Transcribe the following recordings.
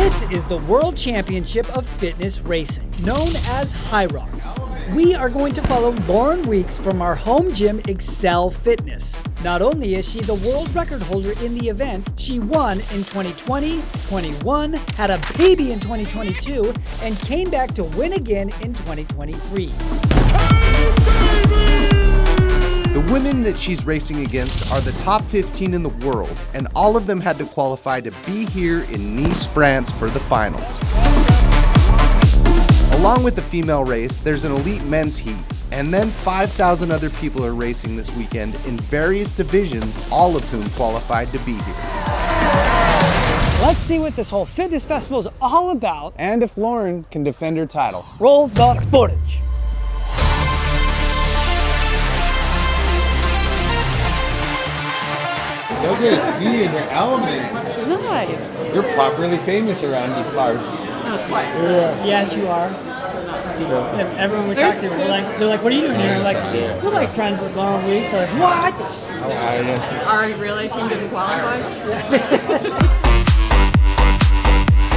This is the World Championship of Fitness Racing, known as Hyrox. We are going to follow Lauren Weeks from our home gym, Excel Fitness. Not only is she the world record holder in the event, she won in 2020, 21, had a baby in 2022, and came back to win again in 2023. The women that she's racing against are the top 15 in the world, and all of them had to qualify to be here in Nice, France for the finals. Along with the female race, there's an elite men's heat, and then 5,000 other people are racing this weekend in various divisions, all of whom qualified to be here. Let's see what this whole fitness festival is all about, and if Lauren can defend her title. Roll the footage. So good to see you in your element. Nice. You're properly famous around these parts. Not quite. Yeah. Yes, you are. Everyone we talk to, they're like, what are you doing here? Like, we're like friends with Lauren Weeks. They're like, what? How are you? Our relay team didn't qualify.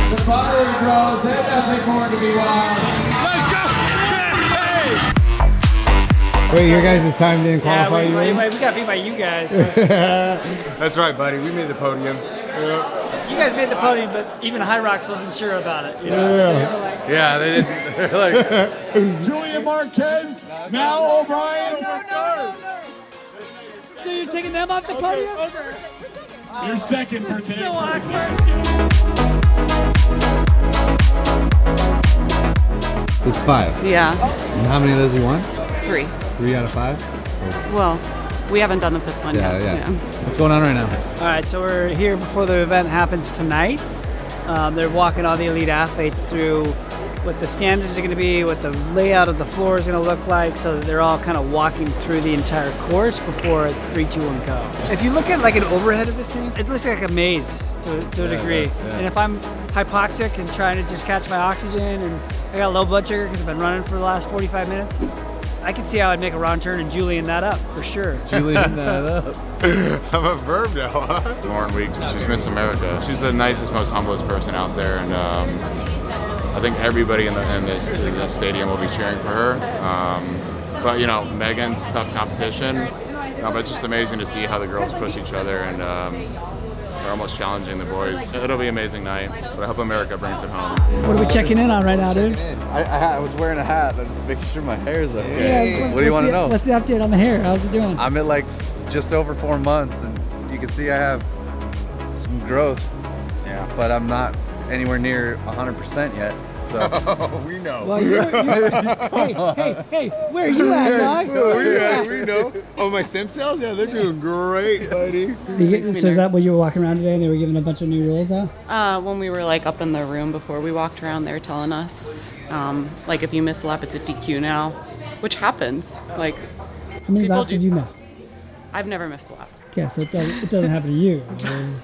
The Buttery Bros, they have nothing more to be wild. Let's go! Wait, your guys' time didn't qualify you? We got beat by you guys. So. That's right, buddy. We made the podium. You guys made the podium, but even Hyrox wasn't sure about it. You know? Yeah, they didn't. They're like, Julian Marquez, now O'Brien. So you're taking them off the podium? Your second birthday. So awesome. It's 5. Yeah, And how many of those you won? 3. 3 out of 5? Well, we haven't done the 5th one yet. Yeah. What's going on right now? All right, so we're here before the event happens tonight. They're walking all the elite athletes through what the standards are going to be, what the layout of the floor is going to look like, so that they're all kind of walking through the entire course before it's 3, 2, 1, go. If you look at like an overhead of this thing, it looks like a maze to a degree. Yeah. And if I'm hypoxic and trying to just catch my oxygen, and I got low blood sugar because I've been running for the last 45 minutes, I can see how I'd make a round turn and Julian that up for sure. Julian that up. I'm a verb now, huh? Lauren Weeks, she's Miss America. She's the nicest, most humblest person out there, and I think everybody in this stadium will be cheering for her. But you know, Megan's tough competition. But it's just amazing to see how the girls push each other, and they're almost challenging the boys. It'll be an amazing night, but I hope America brings it home. What are we checking in on right now, dude? I was wearing a hat. I'm just making sure my hair is okay. Yeah, What do you want to know? What's the update on the hair? How's it doing? I'm at like just over 4 months, and you can see I have some growth. Yeah. But I'm not anywhere near 100% yet. So We know. Well, hey, where are you at, dog? We know. Oh, my stem cells? Yeah, they're doing great, buddy. So is that what you were walking around today and they were giving a bunch of new rules out? When we were like up in the room before we walked around, they were telling us, like if you miss a lap, it's a DQ now, which happens. Like, How many people laps have you missed? I've never missed a lap, Okay, so it doesn't happen to you.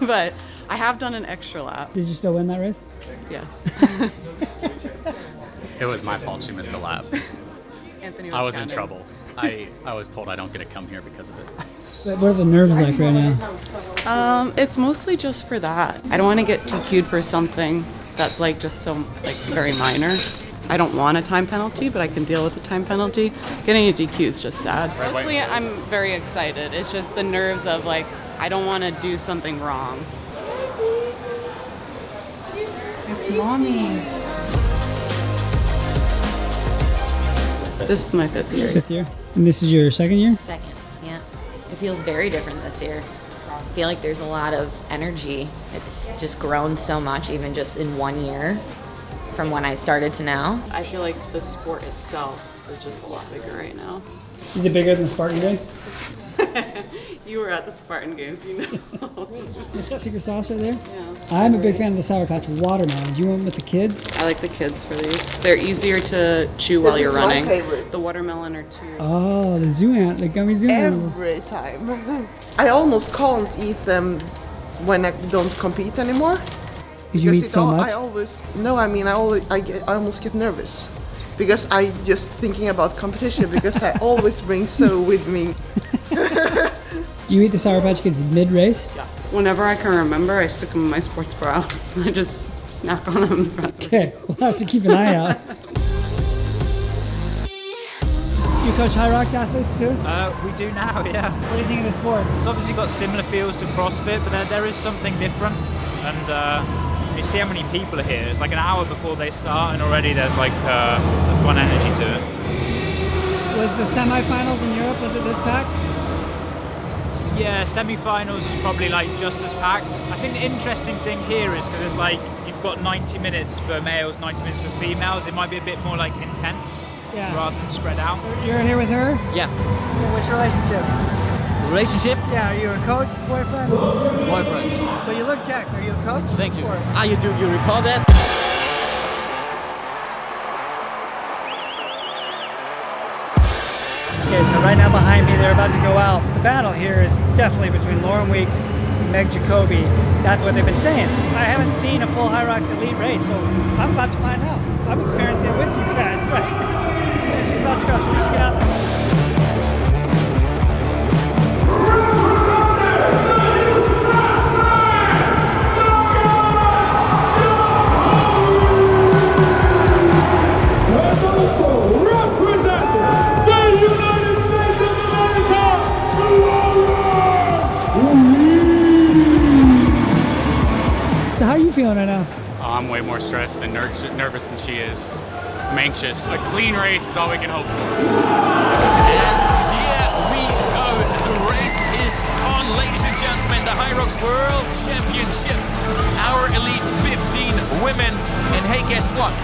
but I have done an extra lap. Did you still win that race? Yes. It was my fault she missed a lap. Anthony I was in counting. trouble. I was told I don't get to come here because of it. What are the nerves like right now? It's mostly just for that. I don't want to get DQ'd for something that's like just so like very minor. I don't want a time penalty, but I can deal with the time penalty. Getting a DQ is just sad. Mostly I'm very excited. It's just the nerves of like, I don't want to do something wrong. It's mommy. This is my 5th year. 5th year? And this is your 2nd year? Second, yeah. It feels very different this year. I feel like there's a lot of energy. It's just grown so much, even just in 1 year, from when I started to now. I feel like the sport itself is just a lot bigger right now. Is it bigger than the Spartan Games? You were at the Spartan Games, you know. Is that secret sauce right there? Yeah. I'm a big fan of the Sour Patch watermelon. Do you want them with the kids? I like the kids for these. They're easier to chew while you're running. The watermelon are too. Oh, the the gummy zoo animals. Every time. I almost can't eat them when I don't compete anymore. Because you eat so much? I almost get nervous. Because I just thinking about competition because I always bring so with me. Do you eat the Sour Patch Kids mid-race? Yeah. Whenever I can remember, I stick them in my sports bra. I just snack on them. Okay, we'll have to keep an eye out. You coach Hyrox athletes too? We do now, yeah. What do you think of the sport? It's obviously got similar feels to CrossFit, but there is something different. And you see how many people are here. It's like an hour before they start, and already there's like a fun energy to it. Was the semifinals in Europe, was it this packed? Yeah, semi-finals is probably like just as packed. I think the interesting thing here is because it's like you've got 90 minutes for males, 90 minutes for females. It might be a bit more like intense rather than spread out. You're here with her? Yeah. What's your relationship? Relationship? Yeah, are you a coach, boyfriend? Boyfriend. But you look jacked. Are you a coach? Thank you. Or? You recall that? Okay, so right now behind me, they're about to go out. The battle here is definitely between Lauren Weeks and Meg Jacoby. That's what they've been saying. I haven't seen a full Hyrox Elite race, so I'm about to find out. I'm experiencing it with you guys, right? And she's about to go, so we should get out there. So how are you feeling right now? Oh, I'm way more stressed and nervous than she is. I'm anxious. A clean race is all we can hope for. And here we go. The race is on, ladies and gentlemen. The Hyrox World Championship. Our elite 15 women. And hey, guess what?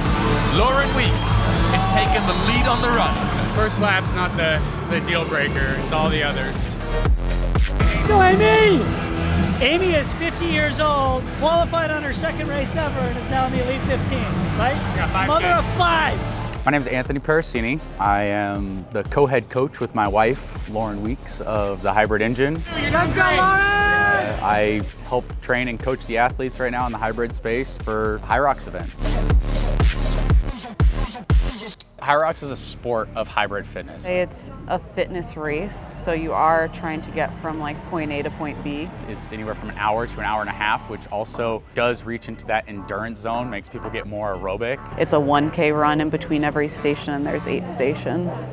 Lauren Weeks is taking the lead on the run. First lap's not the deal breaker. It's all the others. Go Amy! Amy is 50 years old, qualified on her second race ever, and is now in the Elite 15, right? Got 5 Mother kids. of 5. My name is Anthony Parasini. I am the co-head coach with my wife, Lauren Weeks, of the Hybrid Engine. Let's go, Lauren! I help train and coach the athletes right now in the hybrid space for Hyrox events. Hyrox is a sport of hybrid fitness. It's a fitness race, so you are trying to get from like point A to point B. It's anywhere from an hour to an hour and a half, which also does reach into that endurance zone, makes people get more aerobic. It's a 1K run in between every station, and there's 8 stations.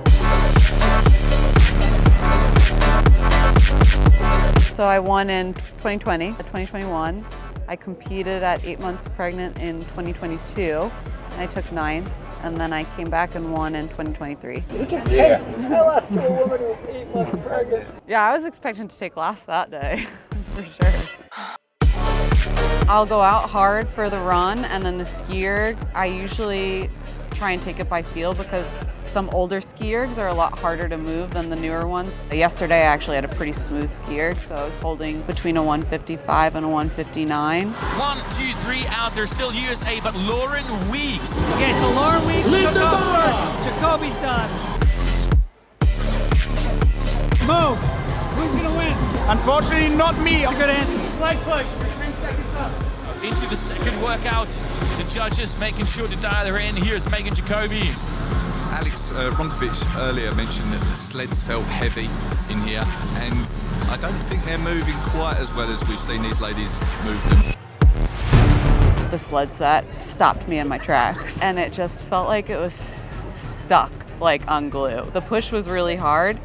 So I won in 2020, 2021. I competed at 8 months pregnant in 2022. I took 9th, and then I came back and won in 2023. You took 10th. I lost to a woman who was 8 months pregnant. Yeah, I was expecting to take last that day, for sure. I'll go out hard for the run, and then the skier, I usually try and take it by feel because some older ski ergs are a lot harder to move than the newer ones. Yesterday I actually had a pretty smooth ski erg, so I was holding between a 155 and a 159. 1, 2, 3 out. There's still USA, but Lauren Weeks. Okay, so Lauren Weeks took off first. Jacoby's done. Mo, who's gonna win? Unfortunately, not me. That's a good answer. Slide push. 10 seconds up. Into the second workout, the judges making sure to dial her in. Here's Megan Jacoby. Alex Ronkovic earlier mentioned that the sleds felt heavy in here, and I don't think they're moving quite as well as we've seen these ladies move them. The sled set stopped me in my tracks, and it just felt like it was stuck, like on glue. The push was really hard,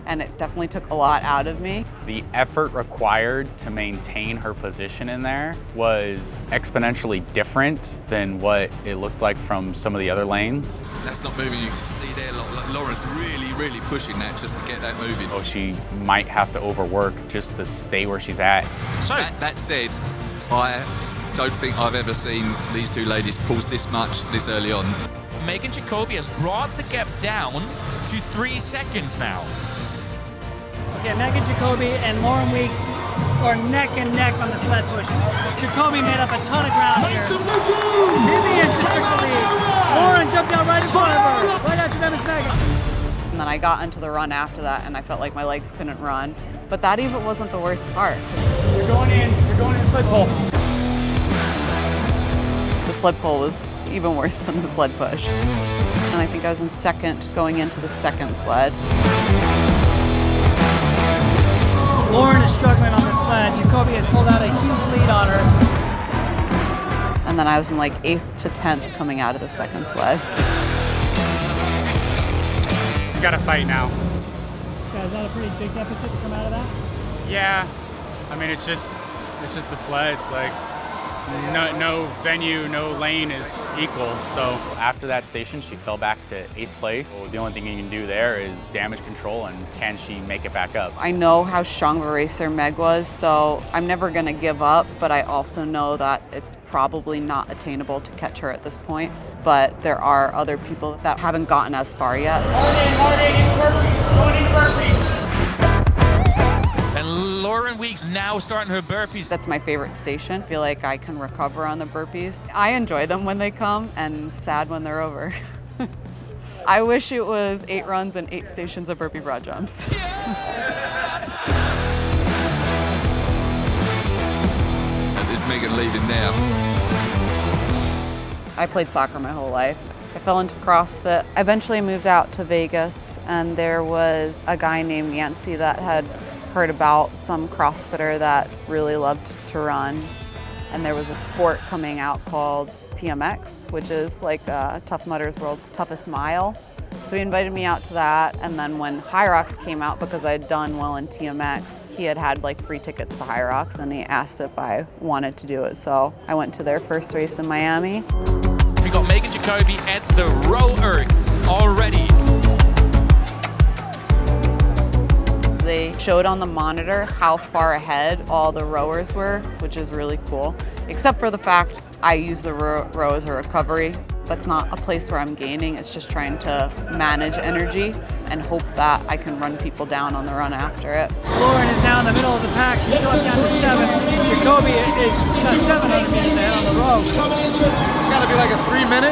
and it definitely took a lot out of me. The effort required to maintain her position in there was exponentially different than what it looked like from some of the other lanes. That's not moving. You can see there, Lauren's really pushing that just to get that moving. So she might have to overwork just to stay where she's at. So that said, I don't think I've ever seen these two ladies pause this much this early on. Megan Jacoby has brought the gap down to 3 seconds now. Okay, Megan Jacoby and Lauren Weeks are neck and neck on the sled push. Jacoby made up a ton of ground here. Vivian just took the lead. Lauren jumped out right in front of her. Right after them is Megan. And then I got into the run after that, and I felt like my legs couldn't run. But that even wasn't the worst part. You're going in sled pull. The sled pull was even worse than the sled push. And I think I was in second going into the second sled. Lauren is struggling on the sled. Jacoby has pulled out a huge lead on her. And then I was in like 8th to 10th coming out of the second sled. You gotta fight now. Yeah, is that a pretty big deficit to come out of that? Yeah, I mean, it's just the sleds. Like, no venue, no lane is equal. So after that station, she fell back to 8th place. So the only thing you can do there is damage control, and can she make it back up? I know how strong of a racer Meg was, so I'm never gonna give up, but I also know that it's probably not attainable to catch her at this point. But there are other people that haven't gotten as far yet. Hard in burpees, going in burpees. And Lauren Weeks now starting her burpees. That's my favorite station. I feel like I can recover on the burpees. I enjoy them when they come and sad when they're over. I wish it was 8 runs and 8 stations of burpee broad jumps. Is Megan leaving now? I played soccer my whole life. I fell into CrossFit. I eventually moved out to Vegas, and there was a guy named Yancey that had heard about some CrossFitter that really loved to run. And there was a sport coming out called TMX, which is like Tough Mudder's World's Toughest Mile. So he invited me out to that, and then when Hyrox came out, because I'd done well in TMX, he had like free tickets to Hyrox, and he asked if I wanted to do it. So I went to their first race in Miami. We got Megan Jacoby at the rower already. They showed on the monitor how far ahead all the rowers were, which is really cool. Except for the fact I use the row as a recovery. That's not a place where I'm gaining, it's just trying to manage energy and hope that I can run people down on the run after it. Lauren is down in the middle of the pack. She's dropped down to 7. Jacoby is 700 meters ahead on the row. It's gotta be like a 3-minute?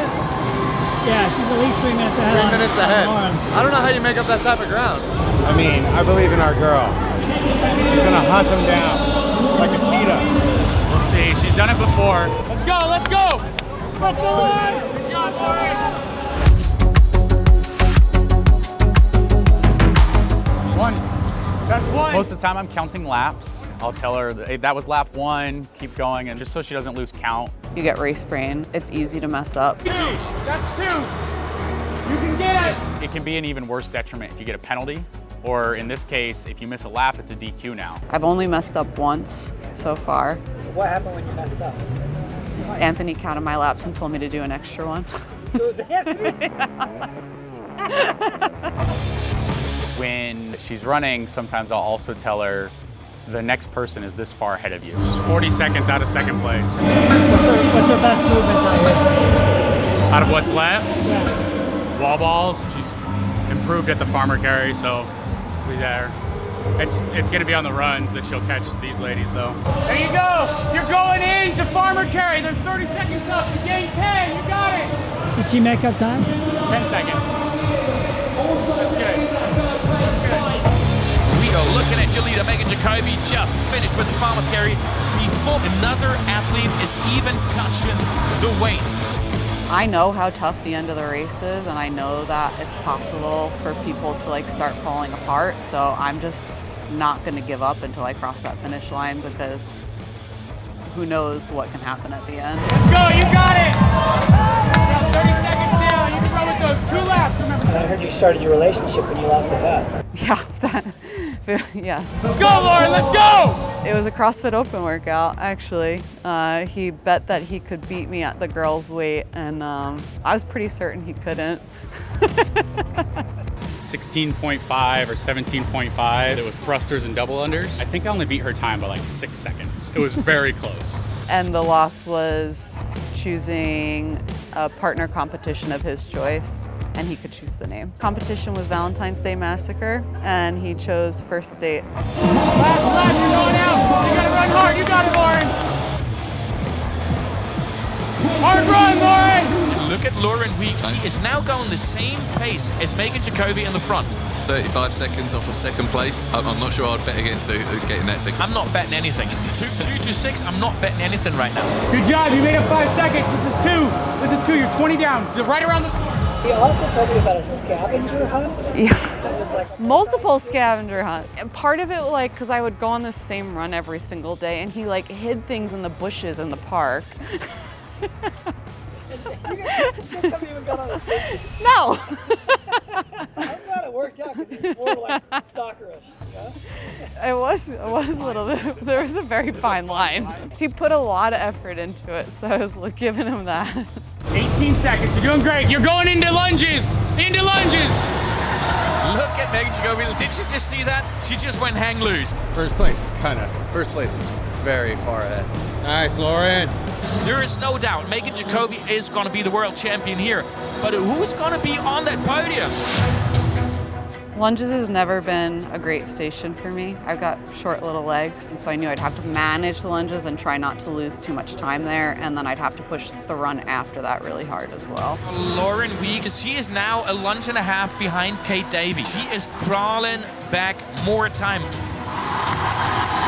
Yeah, she's at least 3 minutes ahead. 3 minutes ahead. I don't know how you make up that type of ground. I mean, I believe in our girl. She's gonna hunt him down like a cheetah. We'll see. She's done it before. Let's go, let's go! Let's go, Lauren! Good job, Lauren! That's one. Most of the time I'm counting laps. I'll tell her hey, that was lap 1, keep going, and just so she doesn't lose count. You get race brain, it's easy to mess up. 2, that's 2. You can get it. It can be an even worse detriment if you get a penalty, or in this case, if you miss a lap, it's a DQ now. I've only messed up once so far. What happened when you messed up? Anthony counted my laps and told me to do an extra one. It was Anthony? When she's running, sometimes I'll also tell her the next person is this far ahead of you. She's 40 seconds out of second place. What's her best movements out here? Out of what's left? Yeah. Wall balls. She's improved at the farmer carry, so we'll be there. It's going to be on the runs that she'll catch these ladies, though. There you go. You're going in to farmer carry. There's 30 seconds up. You gain 10. You got it. Did she make up time? 10 seconds. That's good. We are looking at Julian. Megan Jacoby just finished with the farmer's carry before another athlete is even touching the weights. I know how tough the end of the race is, and I know that it's possible for people to like start falling apart. So I'm just not going to give up until I cross that finish line, because who knows what can happen at the end. Let's go, you got it! Got 30 seconds down, you can run with those 2 laps, remember. I heard you started your relationship when you lost a bet. Yeah, yes. Let's go, Lauren, let's go! It was a CrossFit Open workout, actually. He bet that he could beat me at the girls' weight, and I was pretty certain he couldn't. 16.5 or 17.5. It was thrusters and double unders. I think I only beat her time by like 6 seconds. It was very close. And the loss was choosing a partner competition of his choice, and he could choose the name. Competition was Valentine's Day Massacre, and he chose First Date. Last, you're going out. You gotta run hard. You got it, Lauren. Hard run, Lauren. Look at Lauren Weeks. She is now going the same pace as Megan Jacoby in the front. 35 seconds off of second place. I'm not sure I'd bet against getting that second. I'm not betting anything. 2 to 6, I'm not betting anything right now. Good job. You made up 5 seconds. This is 2. You're 20 down. Just right around the... He also told me about a scavenger hunt. Yeah. Multiple scavenger hunt. And part of it, like, because I would go on the same run every single day, and he like hid things in the bushes in the park. You guys haven't even got on a date. No. I'm glad it worked out because it's more like stalkerish. Yeah? It was a little bit. There was a very fine line. He put a lot of effort into it, so I was giving him that. 18 seconds. You're doing great. You're going into lunges. Into lunges. Look at Megan Jacoby. Did you just see that? She just went hang loose. First place, kind of. First place is very far ahead. Nice, Lauren. There is no doubt Megan Jacoby is going to be the world champion here. But who's going to be on that podium? Lunges has never been a great station for me. I've got short little legs, and so I knew I'd have to manage the lunges and try not to lose too much time there, and then I'd have to push the run after that really hard as well. Lauren Weeks, she is now a lunge and a half behind Kate Davies. She is crawling back more time.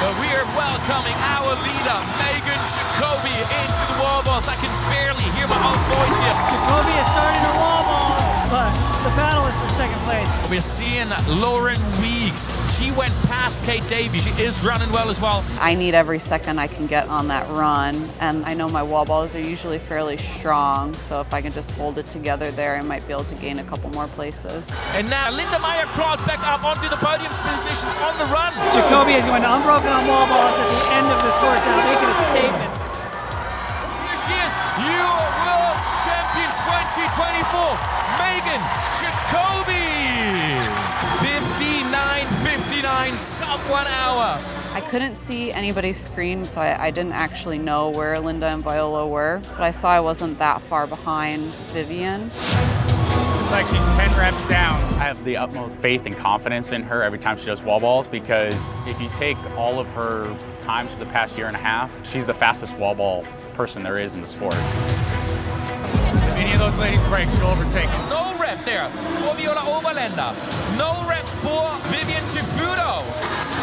But we are welcoming our leader, Megan Jacoby, into the wall balls. I can barely hear my own voice here. Jacoby is starting her wall balls, but the battle is for second place. We're seeing Lauren Weeks. She went past Kate Davies. She is running well as well. I need every second I can get on that run, and I know my wall balls are usually fairly strong, so if I can just hold it together there, I might be able to gain a couple more places. And now Linda Meyer crawled back up onto the podium positions on the run. Jacoby is going to unbroken on wall balls at the end of this workout, making a statement. Here she is, your world champion 2024, Megan Jacoby. 59:59, sub 1 hour. I couldn't see anybody's screen, so I didn't actually know where Linda and Viola were, but I saw I wasn't that far behind Vivian. It's like she's 10 reps down. I have the utmost faith and confidence in her every time she does wall balls, because if you take all of her times for the past year and a half, she's the fastest wall ball person there is in the sport. If any of those ladies break, she'll overtake them. No rep there for Viola Oberländer. No rep for Vivian Tifudo.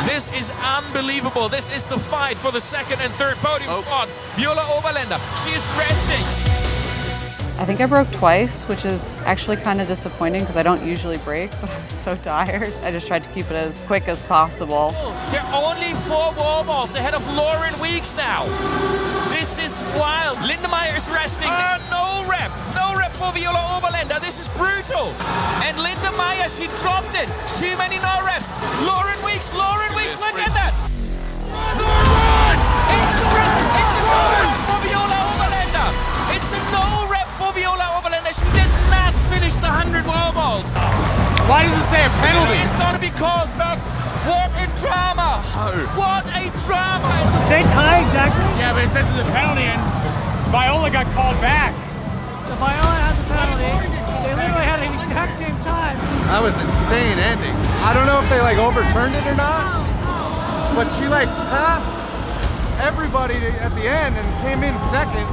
This is unbelievable. This is the fight for the second and third podium spot. Viola Oberländer, she is resting. I think I broke twice, which is actually kind of disappointing because I don't usually break, but I was so tired. I just tried to keep it as quick as possible. They're only 4 wall balls ahead of Lauren Weeks now. This is wild. Linda Meyer is resting. No rep for Viola Oberländer. This is brutal. And Linda Meyer, she dropped it. Too many no reps. Lauren Weeks, look at that. It's a sprint. It's a no rep for Viola Oberländer. It's a no rep for Viola Oberländer. She did not finish the 100 wall balls. Why does it say a penalty? It's going to be called back. What a drama! What a drama! They tie exactly? Yeah, but it says it's a penalty, and Viola got called back. So Viola has a penalty. They literally had an exact same time. That was insane ending. I don't know if they like overturned it or not, but she like passed everybody at the end and came in second,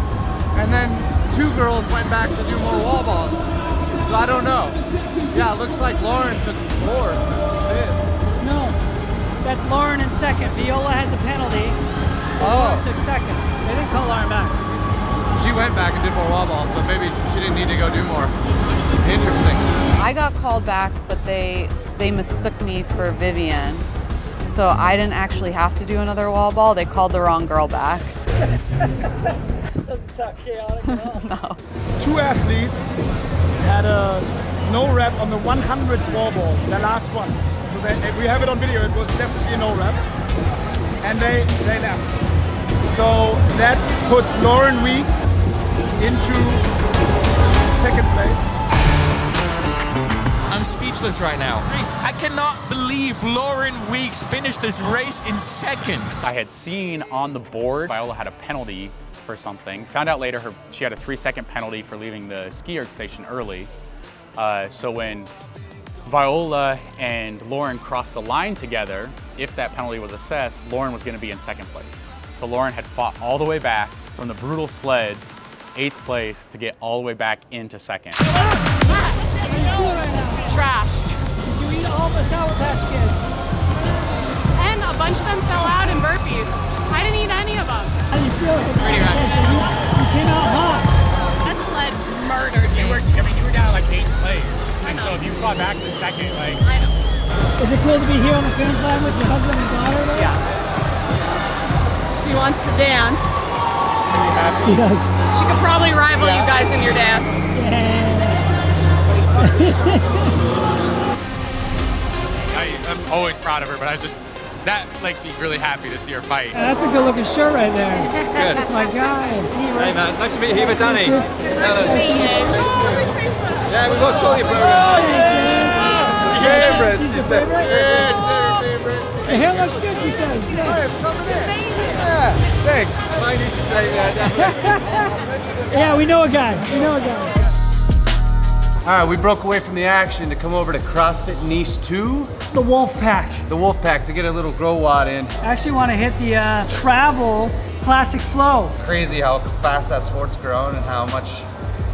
and then 2 girls went back to do more wall balls. So I don't know. Yeah, it looks like Lauren took 4th, 5th. No, that's Lauren in second. Viola has a penalty, so Lauren took second. They didn't call Lauren back. She went back and did more wall balls, but maybe she didn't need to go do more. Interesting. I got called back, but they mistook me for Vivian. So I didn't actually have to do another wall ball. They called the wrong girl back. Doesn't sound chaotic at all. No. 2 athletes had a no rep on the 100th wall ball, the last one. So we have it on video, it was definitely a no rep. And they left. So that puts Lauren Weeks into second place. I'm speechless right now. I cannot believe Lauren Weeks finished this race in second. I had seen on the board Viola had a penalty for something. Found out later she had a 3-second penalty for leaving the ski erg station early. So when Viola and Lauren crossed the line together, if that penalty was assessed, Lauren was going to be in second place. So Lauren had fought all the way back from the brutal sleds, 8th place, to get all the way back into second. Trash. Did you eat all the Sour Patch Kids? And a bunch of them fell out in burpees. I didn't eat any of them. How do you feel? Pretty bad. You came out hot. That sled murdered me. You were down like 8th place. And so if you fought back to second, like... I know. Is it cool to be here on the finish line with your husband and daughter though? Yeah. She wants to dance. She does. She could probably rival you guys in your dance. I'm always proud of her, but that makes me really happy to see her fight. Yeah, that's a good looking shirt right there. Good. That's my guy. Hey man, nice to meet you, Heber, Danny. Nice to meet you. Yeah, we've got Julian Favorite, she said. The hair looks good, she says. Yeah, thanks. I need to say that. Yeah, we know a guy. We know a guy. All right, we broke away from the action to come over to CrossFit Nice 2. The Wolf Pack. The Wolf Pack to get a little GOWOD in. I actually want to hit the travel classic flow. Crazy how fast that sport's grown and how much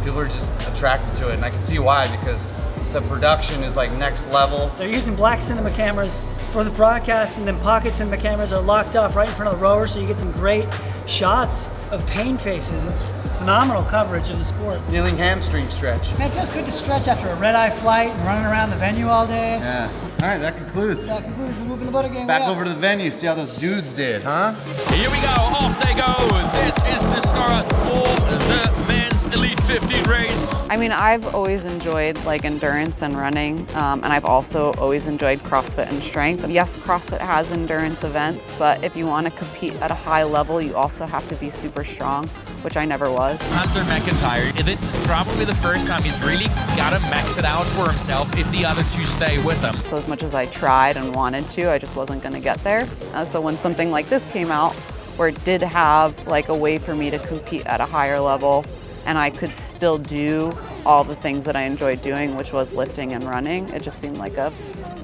people are just attracted to it. And I can see why, because the production is like next level. They're using black cinema cameras for the broadcast, and then pocket cinema cameras are locked off right in front of the rower, so you get some great shots of pain faces. It's phenomenal coverage of the sport. Kneeling hamstring stretch. Man, it feels good to stretch after a red-eye flight and running around the venue all day. Yeah. All right, that concludes. That concludes the Moving the Butter game. Back over to the venue, see how those dudes did, huh? Here we go, off they go. This is the start for the men's Elite 15 race. I mean, I've always enjoyed like endurance and running, and I've also always enjoyed CrossFit and strength. Yes, CrossFit has endurance events, but if you want to compete at a high level, you also have to be super strong, which I never was. Hunter McIntyre, this is probably the first time he's really got to max it out for himself if the other two stay with him. So as much as I tried and wanted to, I just wasn't going to get there. So when something like this came out, where it did have like a way for me to compete at a higher level, and I could still do all the things that I enjoyed doing, which was lifting and running, it just seemed like a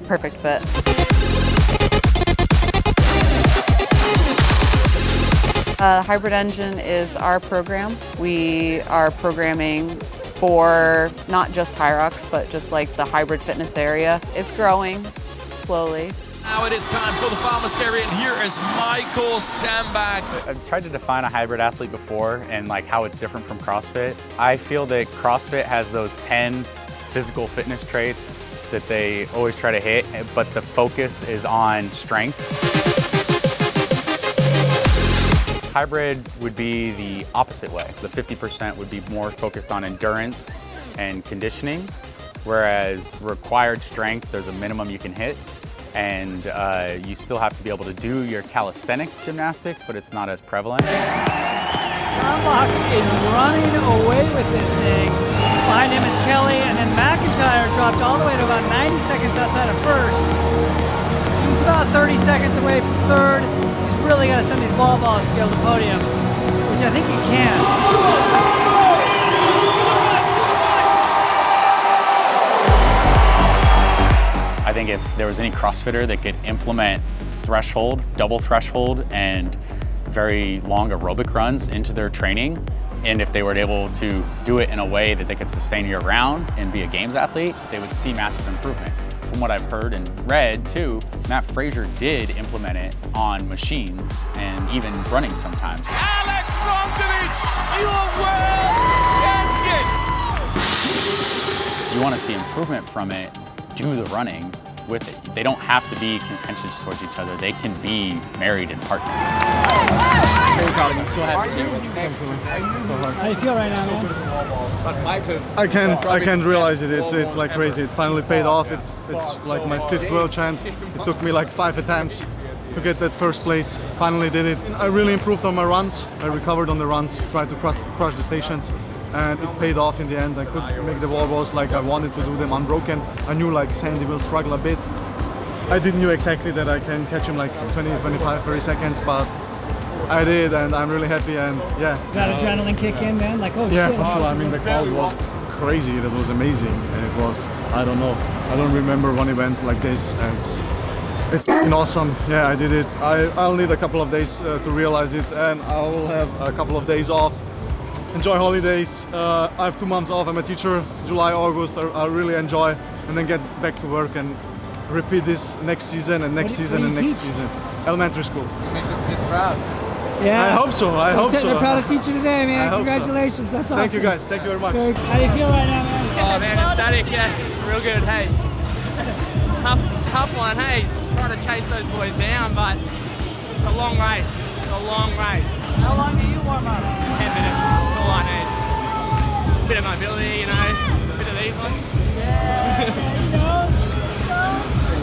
perfect fit. Hybrid Engine is our program. We are programming for not just Hyrox, but just like the hybrid fitness area. It's growing slowly. Now it is time for the Farmers Carry, and here is Michael Sandbach. I've tried to define a hybrid athlete before and like how it's different from CrossFit. I feel that CrossFit has those 10 physical fitness traits that they always try to hit, but the focus is on strength. Hybrid would be the opposite way. The 50% would be more focused on endurance and conditioning, whereas required strength, there's a minimum you can hit, and you still have to be able to do your calisthenic gymnastics, but it's not as prevalent. Sandbach is running away with this thing. Behind him is Kelly, and then McIntyre dropped all the way to about 90 seconds outside of first. He's about 30 seconds away from third. He's really got to send these balls to go to the podium, which I think he can. I think if there was any CrossFitter that could implement threshold, double threshold, and very long aerobic runs into their training, and if they were able to do it in a way that they could sustain year round and be a games athlete, they would see massive improvement. From what I've heard and read too, Matt Fraser did implement it on machines and even running sometimes. Alex Ronkovich, you are world champion! You want to see improvement from it, do the running with it. They don't have to be contentious towards each other. They can be married and partnered. Very proud of you. So happy to see you. How do you feel right now, man? I can't realize it. It's like crazy. It finally paid off. It's like my 5th world champ. It took me like 5 attempts to get that first place. Finally did it. I really improved on my runs. I recovered on the runs, tried to crush the stations, and it paid off in the end. I could make the wall balls like I wanted to do them unbroken. I knew like Sandy will struggle a bit. I didn't know exactly that I can catch him like 20, 25, 30 seconds, but I did, and I'm really happy, and yeah. That adrenaline kick in, man? Like, oh yeah, shit. for sure. I mean, the crowd was crazy. That was amazing, and it was, I don't know. I don't remember one event like this, and it's fucking awesome. Yeah, I did it. I'll need a couple of days to realize it, and I will have a couple of days off. Enjoy holidays. I have 2 months off. I'm a teacher. July, August. I'll really enjoy, and then get back to work and repeat this next season and next season and next season. Elementary school. Make the kids proud. Yeah. I hope so. I hope so. They're proud of teaching today, I man. hope so. Congratulations. That's awesome. Thank you guys. Thank you very much. How do you feel right now, man? Oh man, ecstatic. Yeah, real good. Hey, tough one. Hey, trying to chase those boys down, but it's a long race. It's a long race. How long do you warm up? 10 minutes. That's all I need. bit of mobility, you know, a bit of these ones.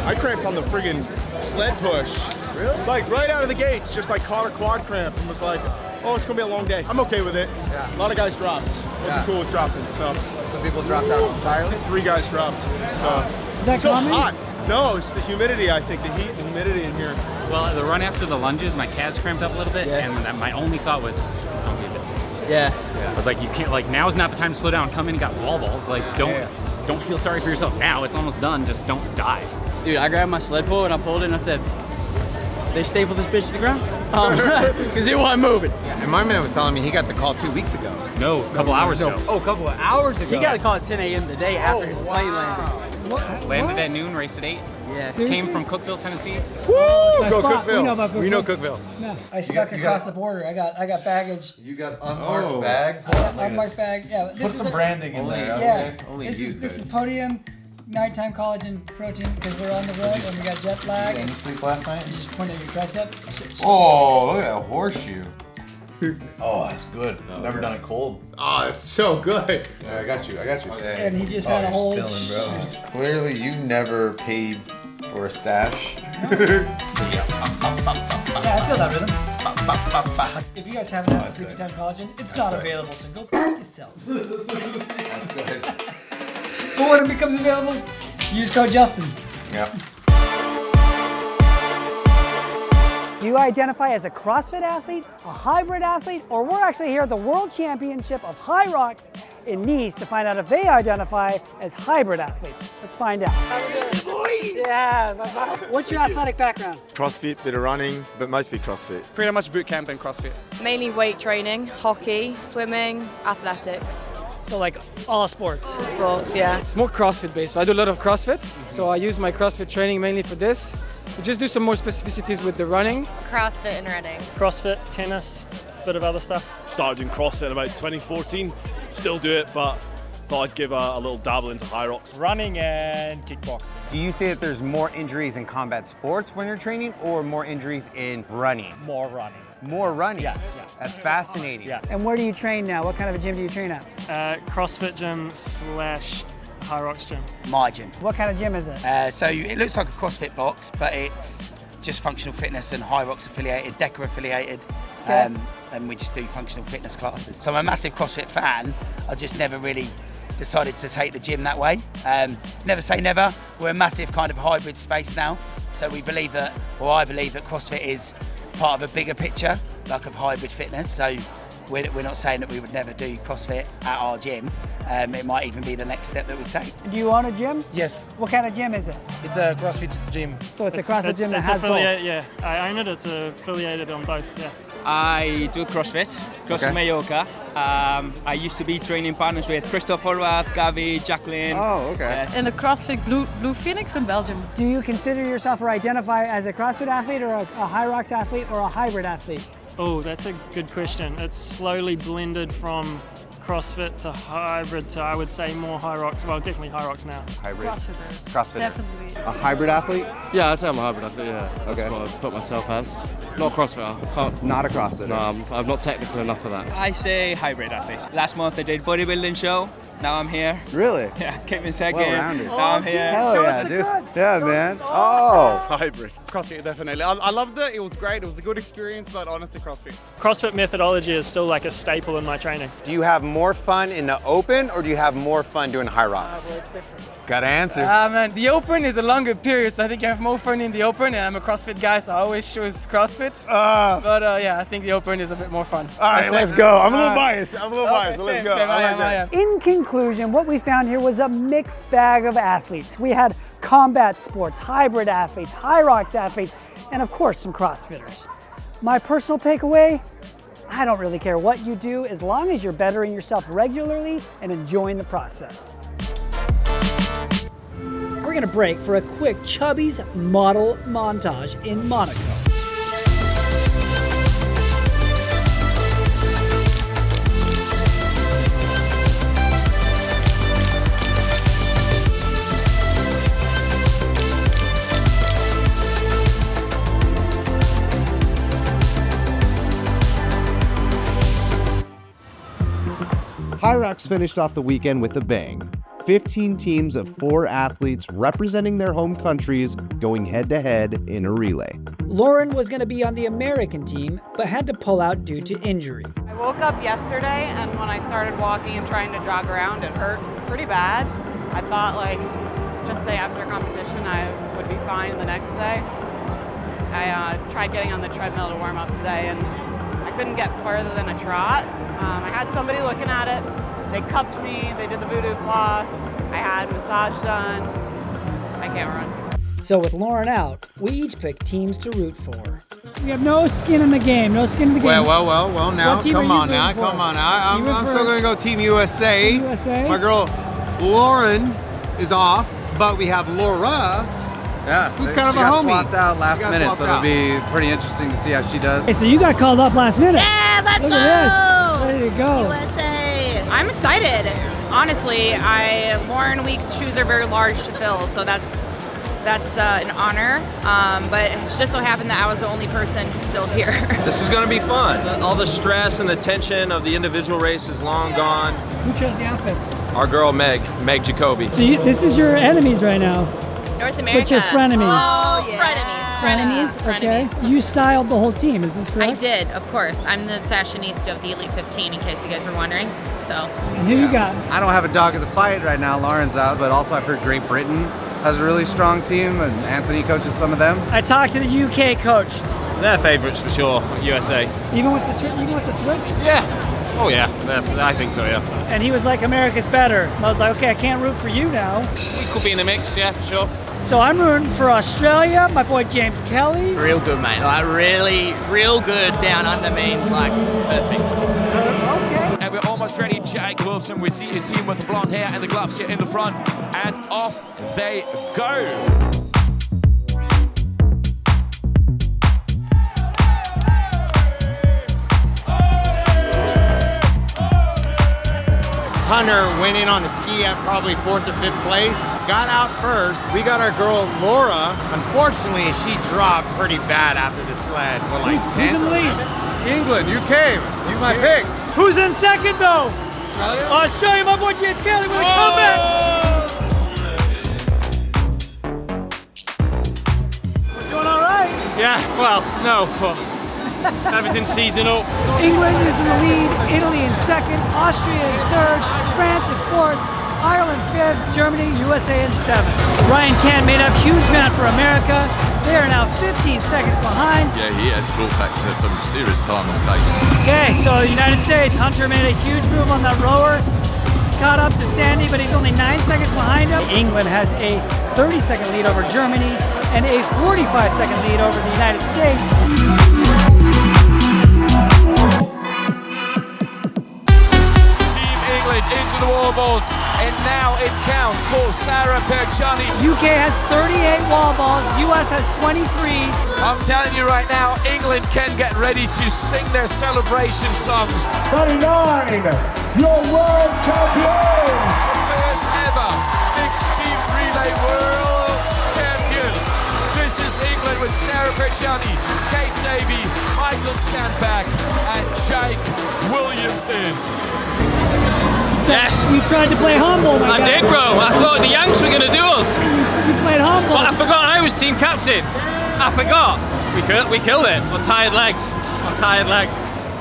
I cramped on the friggin' sled push. Really? Like right out of the gates, just like caught a quad cramp and was like, oh, it's gonna be a long day. I'm okay with it. Yeah. A lot of guys dropped. Wasn't cool with dropping, so. Some people dropped out entirely? 3 guys dropped. So. Is that so common? hot. No, it's the humidity, I think, the heat and humidity in here. Well, the run after the lunges, my calves cramped up a little bit, and my only thought was, don't do this. Yeah. I was like, you can't, like, now is not the time to slow down. Come in and got wall balls. Like, don't feel sorry for yourself now. It's almost done. Just don't die. Dude, I grabbed my sled pull and I pulled it and I said, they stapled this bitch to the ground? Because it wasn't moving. Yeah, and my man was telling me he got the call 2 weeks ago. No, a couple hours ago. Oh, a couple of hours ago. He got a call at 10 a.m. the day after his plane landed. Landed at noon, raced at 8. Yeah. Came from Cookville, Tennessee. Woo! Go spot. Cookville. We know about We know Cookville. No, I snuck across the border. I got baggage. You got unmarked bag? I got unmarked bag. Yeah. Put some branding in there. Yeah. Okay. Only This is PODIUM, nighttime collagen protein because we're on the road and we got jet lag. Did you sleep last night? You just point at your tricep. Oh, look at that horseshoe. Oh, that's good. Never done it cold. Oh, it's so good. Yeah, I got you. And he just had a whole. Spilling, bro. Clearly, you never paid for a stash. Yeah, I feel that rhythm. If you guys haven't had Sleepy Time Collagen, it's not available, so go fuck yourself. That's good. But when it becomes available, use code Justin. Yep. Do you identify as a CrossFit athlete, a hybrid athlete, or we're actually here at the World Championship of Hyrox in Nice to find out if they identify as hybrid athletes. Let's find out. Yeah, what's your athletic background? CrossFit, bit of running, but mostly CrossFit. Pretty much boot camp and CrossFit. Mainly weight training, hockey, swimming, athletics. So like all sports? Sports, yeah. It's more CrossFit based, so I do a lot of CrossFits. So I use my CrossFit training mainly for this. We just do some more specificities with the running. CrossFit and running. CrossFit, tennis, bit of other stuff. Started doing CrossFit in about 2014. Still do it, but thought I'd give a little dabble into Hyrox. Running and kickboxing. Do you say that there's more injuries in combat sports when you're training or more injuries in running? More running. More running? Yeah. That's fascinating. Yeah. And where do you train now? What kind of a gym do you train at? CrossFit gym / Hyrox gym. My gym. What kind of gym is it? So it looks like a CrossFit box, but it's just functional fitness and Hyrox affiliated, Deca affiliated, Okay. and we just do functional fitness classes. So I'm a massive CrossFit fan. I just never really decided to take the gym that way. Never say never. We're a massive kind of hybrid space now. So we believe that, or I believe that CrossFit is part of a bigger picture, like of hybrid fitness. So we're not saying that we would never do CrossFit at our gym. It might even be the next step that we take. Do you own a gym? Yes. What kind of gym is it? It's a CrossFit gym. So it's a CrossFit gym that it's has both? Yeah, I own it. It's affiliated on both, yeah. I do CrossFit, CrossFit Mallorca. I used to be training partners with Christoph Horvath, Gavi, Jacqueline. Oh, okay. In the CrossFit Blue Phoenix in Belgium. Do you consider yourself or identify as a CrossFit athlete or a Hyrox athlete or a hybrid athlete? Oh, that's a good question. It's slowly blended from CrossFit to hybrid to, I would say, more Hyrox. Well, definitely Hyrox now. Hybrid. CrossFitter. CrossFit. Definitely. A hybrid athlete? Yeah, I'd say I'm a hybrid athlete, yeah. Okay. That's what I put myself as. Not a CrossFitter. I can't. Not a CrossFitter. No, I'm not technical enough for that. I say hybrid athlete. Last month I did bodybuilding show. Now I'm here. Really? Yeah, came in second. Well-rounded. Now I'm here. Hell yeah, dude. Yeah, man. Oh. Hybrid. CrossFit, definitely. I loved it. It was great. It was a good experience, but honestly, CrossFit. CrossFit methodology is still like a staple in my training. Do you have more fun in the open or do you have more fun doing Hyrox? Well, it's different. Gotta answer. Man, the open is a longer period, so I think you have more fun in the open, and I'm a CrossFit guy, so I always choose CrossFit. But yeah, I think the open is a bit more fun. All right, let's go. I'm a little biased. So let's go. Same, I am. In conclusion, what we found here was a mixed bag of athletes. We had combat sports, hybrid athletes, Hyrox athletes, and of course some CrossFitters. My personal takeaway, I don't really care what you do as long as you're bettering yourself regularly and enjoying the process. We're gonna break for a quick Chubbies model montage in Monaco. Hyrox finished off the weekend with a bang. 15 teams of 4 athletes representing their home countries going head-to-head in a relay. Lauren was going to be on the American team, but had to pull out due to injury. I woke up yesterday, and when I started walking and trying to jog around, it hurt pretty bad. I thought, like, just say after competition I would be fine the next day. I tried getting on the treadmill to warm up today, and I couldn't get further than a trot. I had somebody looking at it. They cupped me, they did the voodoo floss, I had massage done. I can't run. So with Lauren out, we each picked teams to root for. We have no skin in the game, no skin in the game. Well, now, come on now. I'm still gonna go Team USA. Team USA. My girl, Lauren, is off, but we have Laura. Yeah, who's kind of a got homie. Swapped out last She got minute, swapped so it'll out. be pretty interesting to see how she does. Okay, so you got called up last minute. Yeah, let's Look go! at this. Ready to go. USA. I'm excited. Honestly, Lauren Weeks' shoes are very large to fill, so that's an honor. But it just so happened that I was the only person still here. This is going to be fun. All the stress and the tension of the individual race is long gone. Who chose the outfits? Our girl Meg Jacoby. So this is your enemies right now. North America. What's your frenemies? Oh, frenemies. Okay. You styled the whole team, is this correct? I did, of course. I'm the fashionista of the Elite 15, in case you guys were wondering. So. And who you got? I don't have a dog in the fight right now. Lauren's out, but also I've heard Great Britain has a really strong team, and Anthony coaches some of them. I talked to the UK coach. They're favourites for sure, USA. Even with the switch? Yeah. Oh yeah, I think so, yeah. And he was like, America's better. And I was like, okay, I can't root for you now. We could be in the mix, yeah, for sure. So I'm rooting for Australia, my boy James Kelly. Real good, mate. Like really, real good. Down under means like perfect. Okay. And we're almost ready. Jake Wilson, we see his team with the blonde hair and the gloves here in the front. And off they go. Hunter went in on the ski at probably 4th or 5th place, got out first. We got our girl Laura. Unfortunately, she dropped pretty bad after the sled for like 10th. Who's in the lead? England, UK, he's my pick. Who's in second though? Australia, my boy James Kelly with a comeback. We're doing all right. Yeah, well, no. Everything's season up. England is in the lead, Italy in second, Austria in third, France in fourth, Ireland fifth, Germany, USA in seventh. Ryan Kent made up huge ground for America. They are now 15 seconds behind. Yeah, he has brought back some serious time on tape. Okay, so the United States, Hunter made a huge move on that rower. Caught up to Sandy, but he's only 9 seconds behind him. England has a 30-second lead over Germany and a 45-second lead over the United States. Into the wall balls, and now it counts for Sarah Perciani. UK has 38 wall balls, US has 23. I'm telling you right now, England can get ready to sing their celebration songs. 39, your world champions! First ever extreme relay world champion. This is England with Sarah Perciani, Kate Davey, Michael Sandbach, and Jake Williamson. Yes. You tried to play humble, my I guy. did, bro. I thought the Yanks were going to do us. You played humble. But I forgot I was team captain. I forgot. We killed it. On tired legs.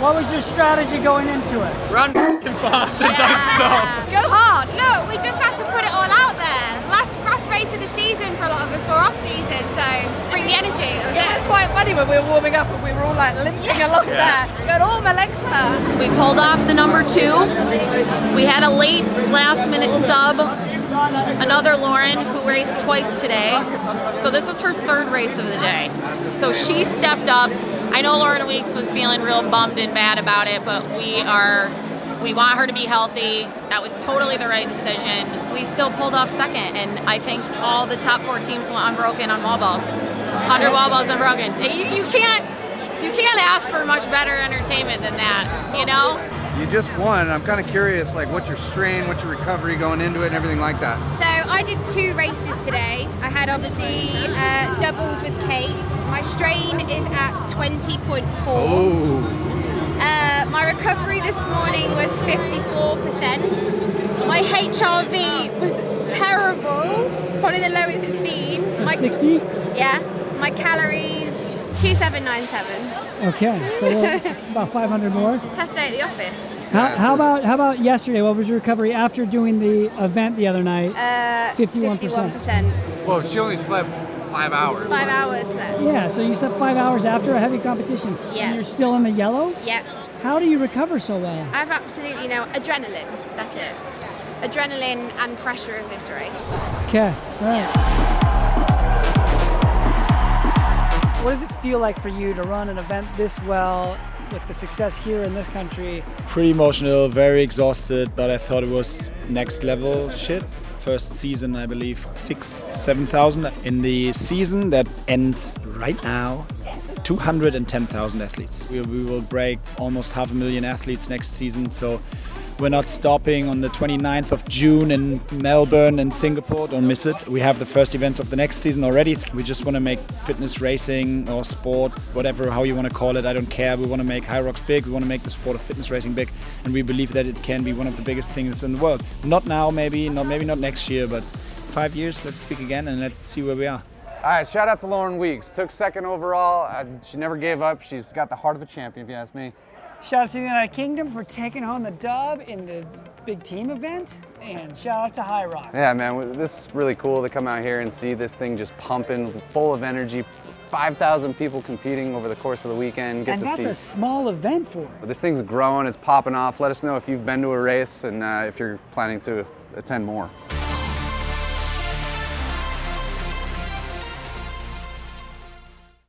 What was your strategy going into it? Run fast and don't stop. Go hard. Look, we just had to put it all out there. Last cross race of the season for a lot of us for off season, so bring the energy. It was quite funny when we were warming up and we were all like limping along there. Going, oh, my legs hurt. We pulled off the number 2. We had a late last minute sub. Another Lauren who raced twice today. So this is her 3rd race of the day. So she stepped up. I know Lauren Weeks was feeling real bummed and bad about it, but we want her to be healthy. That was totally the right decision. We still pulled off second, and I think all the top 4 teams went unbroken on wall balls. 100 wall balls unbroken. You can't ask for much better entertainment than that, you know? You just won. I'm kind of curious, like, what's your strain, what's your recovery going into it, and everything like that? So I did 2 races today. I had obviously doubles with Kate. My strain is at 20.4. Oh. My recovery this morning was 54%. My HRV was terrible, probably the lowest it's been. So 60? Yeah. My calories, 2797. Okay, so about 500 more. Tough day at the office. How about yesterday? What was your recovery after doing the event the other night? 51%. Whoa, she only slept 5 hours. 5 hours slept. Yeah, so you slept 5 hours after a heavy competition. Yeah. And you're still in the yellow? Yep. How do you recover so well? I've absolutely, adrenaline. That's it. Adrenaline and pressure of this race. Okay, all right. What does it feel like for you to run an event this well with the success here in this country? Pretty emotional, very exhausted, but I thought it was next level shit. First season, I believe, 6,000-7,000. In the season that ends right now, 210,000 athletes. We will break almost 500,000 athletes next season, so we're not stopping on the 29th of June in Melbourne and Singapore. Don't miss it. We have the first events of the next season already. We just want to make fitness racing or sport, whatever, how you want to call it, I don't care. We want to make Hyrox big. We want to make the sport of fitness racing big. And we believe that it can be one of the biggest things in the world. Not now, maybe not next year, but 5 years, let's speak again and let's see where we are. All right, shout out to Lauren Weeks. Took second overall. She never gave up. She's got the heart of a champion, if you ask me. Shout out to the United Kingdom for taking home the dub in the big team event, and shout out to Hyrox. Yeah, man, this is really cool to come out here and see this thing just pumping, full of energy. 5,000 people competing over the course of the weekend. And that's a small event for it. This thing's growing, it's popping off. Let us know if you've been to a race and if you're planning to attend more.